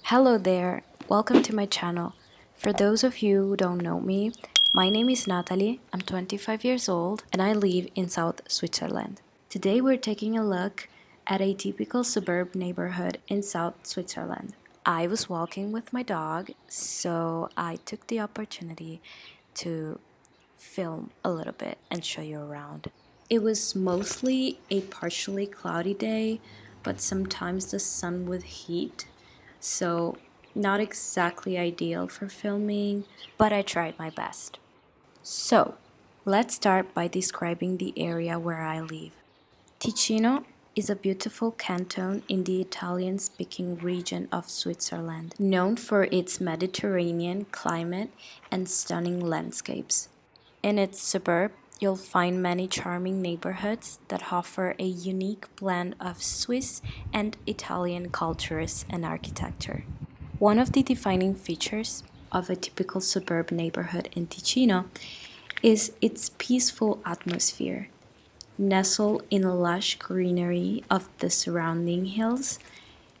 Hello there, welcome to my channel. For those of you who don't know me, my name is Natalie, I'm 25 years old and I live in South Switzerland. Today we're taking a look at a typical suburb neighborhood in South Switzerland. I was walking with my dog, so I took the opportunity to film a little bit and show you around. It was mostly a partially cloudy day, but sometimes the sun would heat, so not exactly ideal for filming, but I tried my best. So, let's start by describing the area where I live. Ticino is a beautiful canton in the Italian-speaking region of Switzerland, known for its Mediterranean climate and stunning landscapes. In its suburb, you'll find many charming neighborhoods that offer a unique blend of Swiss and Italian cultures and architecture. One of the defining features of a typical suburb neighborhood in Ticino is its peaceful atmosphere. Nestled in the lush greenery of the surrounding hills,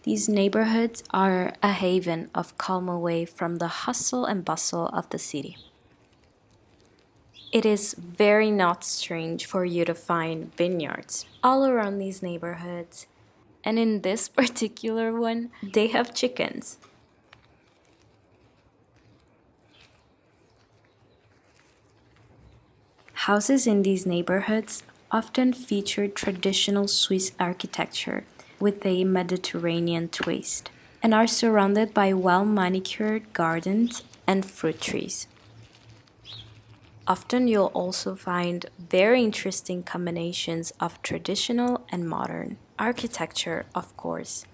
these neighborhoods are a haven of calm away from the hustle and bustle of the city. It is very not strange for you to find vineyards all around these neighborhoods, and in this particular one, they have chickens. Houses in these neighborhoods often feature traditional Swiss architecture with a Mediterranean twist and are surrounded by well-manicured gardens and fruit trees. Often you'll also find very interesting combinations of traditional and modern architecture, of course.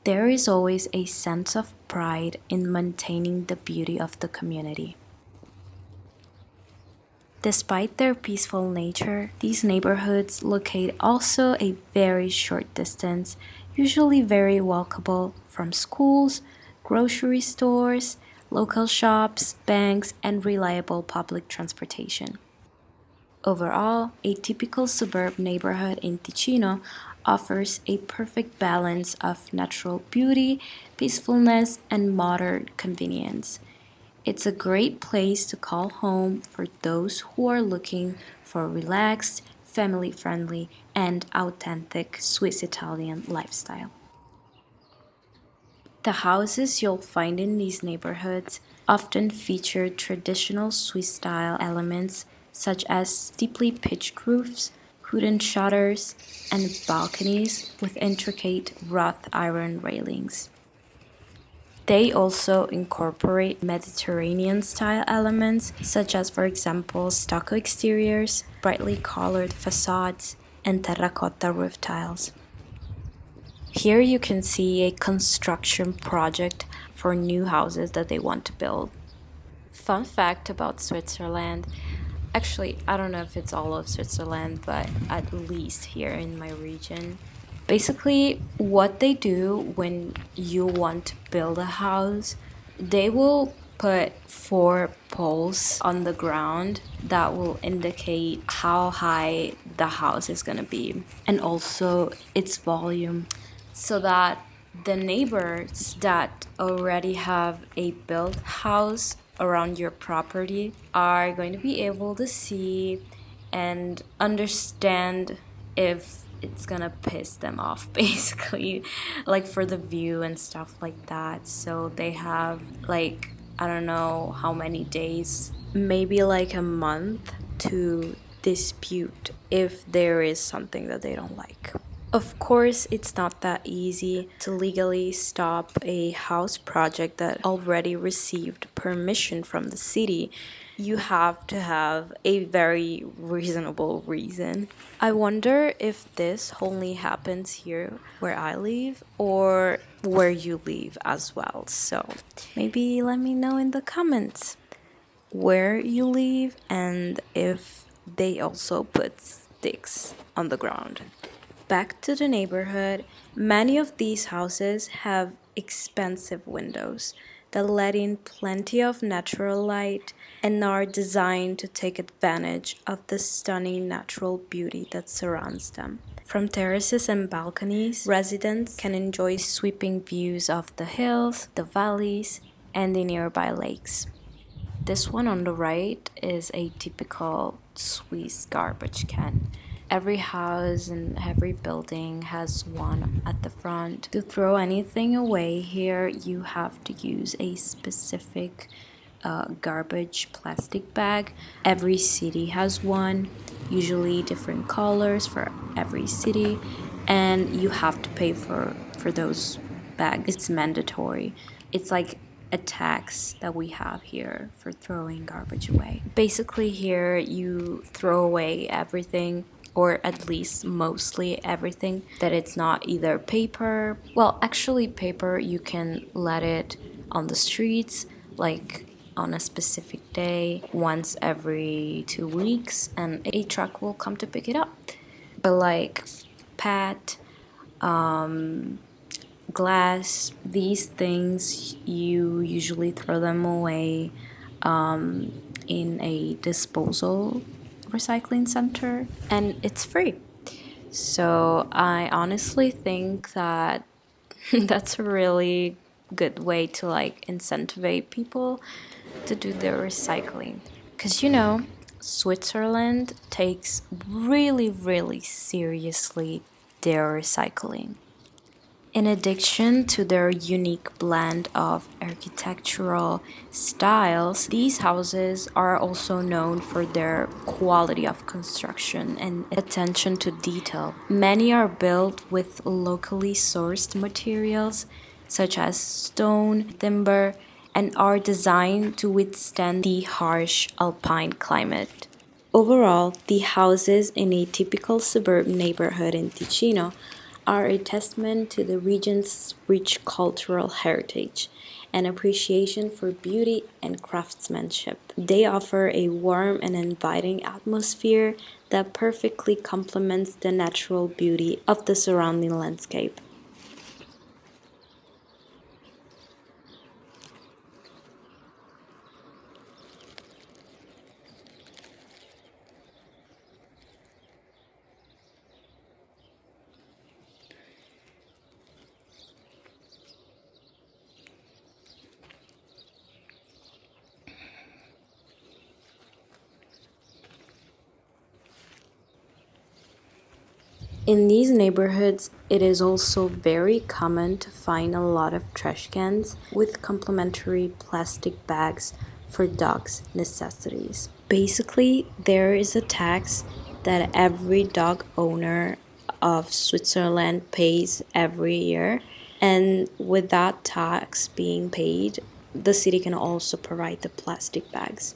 There is always a sense of pride in maintaining the beauty of the community. Despite their peaceful nature, these neighborhoods locate also a very short distance, usually very walkable, from schools, grocery stores, local shops, banks, and reliable public transportation. Overall, a typical suburb neighborhood in Ticino offers a perfect balance of natural beauty, peacefulness, and modern convenience. It's a great place to call home for those who are looking for a relaxed, family-friendly, and authentic Swiss-Italian lifestyle. The houses you'll find in these neighborhoods often feature traditional Swiss-style elements such as steeply pitched roofs, wooden shutters, and balconies with intricate wrought iron railings. They also incorporate Mediterranean-style elements, such as, for example, stucco exteriors, brightly colored facades, and terracotta roof tiles. Here you can see a construction project for new houses that they want to build. Fun fact about Switzerland. Actually, I don't know if it's all of Switzerland, but at least here in my region. Basically, what they do when you want to build a house, they will put 4 poles on the ground that will indicate how high the house is going to be and also its volume, so that the neighbors that already have a built house around your property are going to be able to see and understand if it's gonna piss them off, basically, like for the view and stuff like that. So they have, like, I don't know how many days, maybe like a month, to dispute if there is something that they don't like. Of course, it's not that easy to legally stop a house project that already received permission from the city. You have to have a very reasonable reason. I wonder if this only happens here where I live or where you live as well. So maybe let me know in the comments where you live and if they also put sticks on the ground. Back to the neighborhood, many of these houses have expensive windows that let in plenty of natural light and are designed to take advantage of the stunning natural beauty that surrounds them. From terraces and balconies, residents can enjoy sweeping views of the hills, the valleys, and the nearby lakes. This one on the right is a typical Swiss garbage can. Every house and every building has one at the front. To throw anything away here, you have to use a specific garbage plastic bag. Every city has one, usually different colors for every city, and you have to pay for those bags. It's mandatory. It's like a tax that we have here for throwing garbage away. Basically here you throw away everything, or at least mostly everything that it's not either paper. Well, actually paper you can let it on the streets, like on a specific day once every 2 weeks, and a truck will come to pick it up. But like PET, glass, these things you usually throw them away in a disposal recycling center, and it's free. So I honestly think that that's a really good way to like incentivize people to do their recycling, because Switzerland takes really seriously their recycling. In addition to their unique blend of architectural styles, these houses are also known for their quality of construction and attention to detail. Many are built with locally sourced materials such as stone, timber, and are designed to withstand the harsh alpine climate. Overall, the houses in a typical suburb neighborhood in Ticino are a testament to the region's rich cultural heritage and appreciation for beauty and craftsmanship. They offer a warm and inviting atmosphere that perfectly complements the natural beauty of the surrounding landscape. In these neighborhoods, it is also very common to find a lot of trash cans with complimentary plastic bags for dogs' necessities. Basically, there is a tax that every dog owner of Switzerland pays every year, and with that tax being paid, the city can also provide the plastic bags.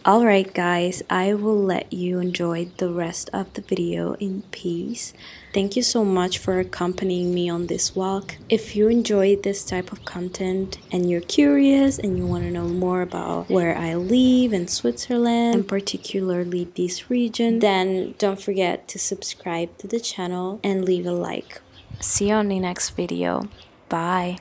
Alright guys, I will let you enjoy the rest of the video in peace. Thank you so much for accompanying me on this walk. If you enjoy this type of content and you're curious and you want to know more about where I live in Switzerland, and particularly this region, then don't forget to subscribe to the channel and leave a like. See you on the next video. Bye.